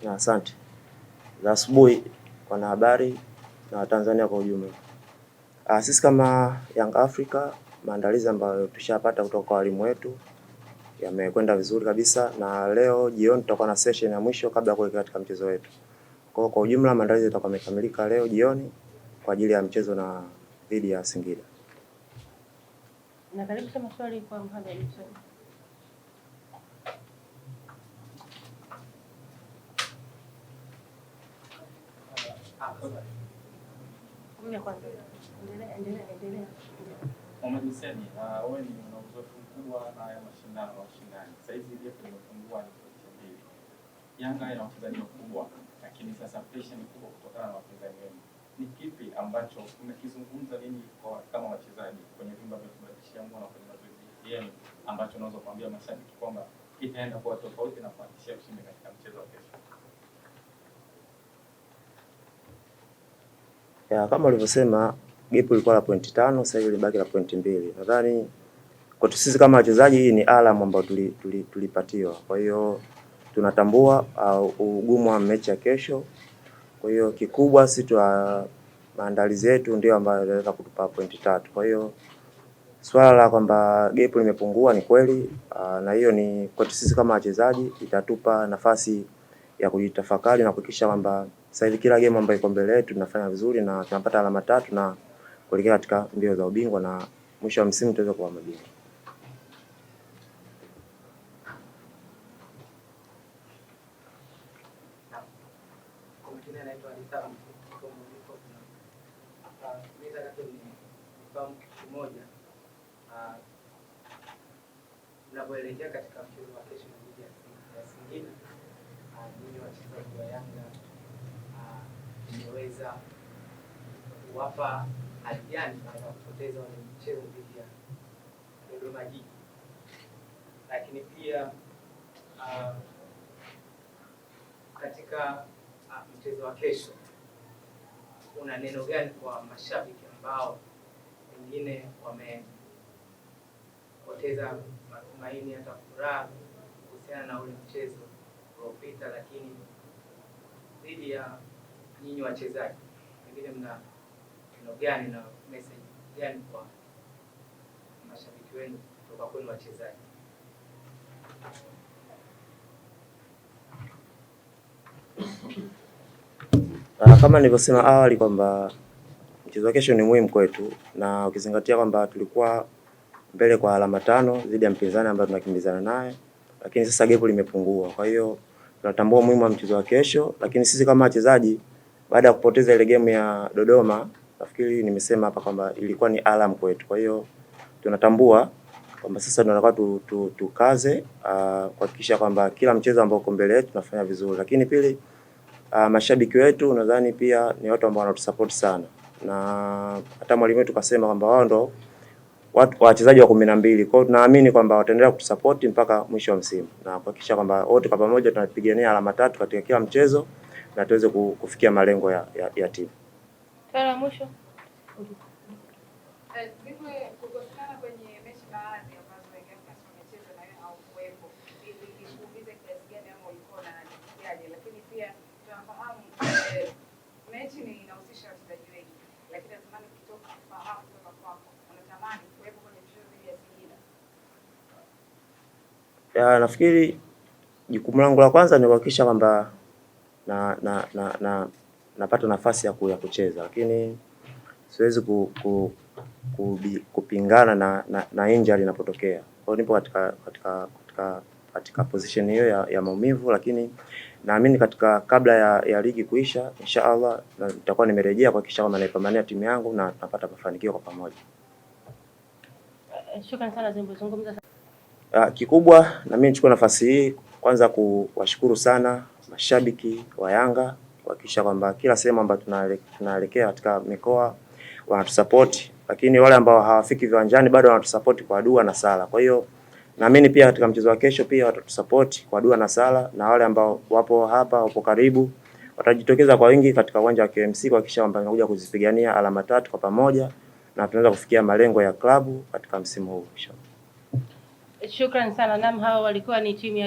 Na asante za asubuhi kwa habari na Watanzania kwa ujumla. Sisi kama Young Africa, maandalizi ambayo tushapata kutoka kwa walimu wetu yamekwenda vizuri kabisa, na leo jioni tutakuwa na session ya mwisho kabla ya kuelekea katika mchezo wetu. Kwa ujumla maandalizi yatakuwa yamekamilika leo jioni kwa ajili ya mchezo na dhidi ya Singida. Na karibu sana swali kwa Mohamed. Mohamed Hussein, wewe ni una uzoefu mkubwa na haya mashindano ya ushindani. Sasa hivi ndio tumefungua ni pointi mbili. Yanga ina wachezaji wakubwa, lakini sasa pressure ni kubwa kutokana na wapinzani wenu. Ni kipi ambacho umekizungumza nini kwa kama wachezaji kwenye vyumba vya kubadilishia nguo na kwenye mazoezi yenu ambacho unaweza kuambia mashabiki kwamba kitaenda kuwa tofauti na kuhakikisha ushindi katika mchezo wa kesho? Kama ulivyosema gap ilikuwa la pointi 5, sasa hivi ilibaki la pointi 2. Nadhani kwa sisi kama wachezaji hii ni alamu ambayo tulipatiwa. Kwa hiyo tunatambua ugumu wa mechi ya kesho. Kwa hiyo kikubwa sisi maandalizi yetu ndio ambayo yanaweza kutupa pointi 3. Kwa hiyo swala la kwamba gap limepungua ni kweli, na hiyo ni kwa sisi kama wachezaji itatupa nafasi ya kujitafakari na kuhakikisha kwamba sasa hivi kila game ambayo iko mbele yetu tunafanya vizuri na tunapata alama 3 na kuelekea katika mbio za ubingwa na mwisho wa msimu tuweze kuwa mabingwa. Unapoelekea katika mchezo wa kesho dhidi ya Singida, ninyi wachezaji wa Yanga mmeweza kuwapa hali gani baada ya kupoteza ule mchezo dhidi ya Dodoma Jiji? Lakini pia katika mchezo wa kesho una neno gani kwa mashabiki ambao wengine wamepoteza matumaini hata furaha kuhusiana na ule mchezo uliopita, lakini dhidi ya nyinyi wachezaji wengine mna neno gani na message gani kwa mashabiki wenu kutoka kwenu wachezaji? Kama nilivyosema awali kwamba mchezo wa kesho ni muhimu kwetu, na ukizingatia kwamba tulikuwa mbele kwa alama 5 dhidi ya mpinzani ambaye tunakimbizana naye, lakini sasa gap limepungua. Kwa hiyo tunatambua umuhimu wa mchezo wa kesho, lakini sisi kama wachezaji baada ya kupoteza ile game ya Dodoma, nafikiri nimesema hapa kwamba ilikuwa ni alarm kwetu. Kwa hiyo tunatambua kwamba sasa tunataka tukaze kuhakikisha kwamba kila mchezo ambao uko mbele yetu tunafanya vizuri. Lakini pili, mashabiki wetu nadhani pia ni watu ambao wanatusupport sana, na hata mwalimu wetu kasema kwamba wao ndo wachezaji wa 12. Kwa hiyo tunaamini kwamba wataendelea kutusupport mpaka mwisho wa msimu na kuhakikisha kwamba wote kwa pamoja tunapigania alama 3 katika kila mchezo na tuweze kufikia malengo ya timu. Swala mwisho. Kukosana kwenye mechi baadhi ambazo wamecheza na wewe au kuwepo ili kuuliza kiasi gani ama ulikuwa na natijaje, lakini pia tunafahamu mechi ni inahusisha wachezaji wengi, lakini natamani kutoka fahamu kutoka kwako unatamani kuwepo kwenye mchezo dhidi ya Singida. Nafikiri jukumu langu la kwanza ni kuhakikisha kwamba napata nafasi ya kucheza, lakini siwezi kupingana na injury inapotokea. Kwa hiyo nipo katika position hiyo ya maumivu, lakini naamini kabla ya ligi kuisha inshallah nitakuwa nimerejea kuhakikisha kwamba naipambania timu yangu na napata mafanikio kwa pamoja. Shukrani sana zungumza. Kikubwa na mimi nichukue nafasi hii kwanza kuwashukuru sana mashabiki wa Yanga kuhakikisha kwamba kila sehemu ambayo tunaelekea katika mikoa wanatusupport, lakini wale ambao hawafiki viwanjani bado wanatusupport kwa dua na sala. Kwa hiyo naamini pia katika mchezo wa kesho pia watatusupport kwa dua na sala, na wale ambao wapo hapa wapo karibu watajitokeza kwa wingi katika uwanja wa KMC kuhakikisha kwamba tunakuja kuzipigania alama 3 kwa pamoja na tunaweza kufikia malengo ya klabu katika msimu huu. Shukrani sana. Naam, hao walikuwa ni timu ya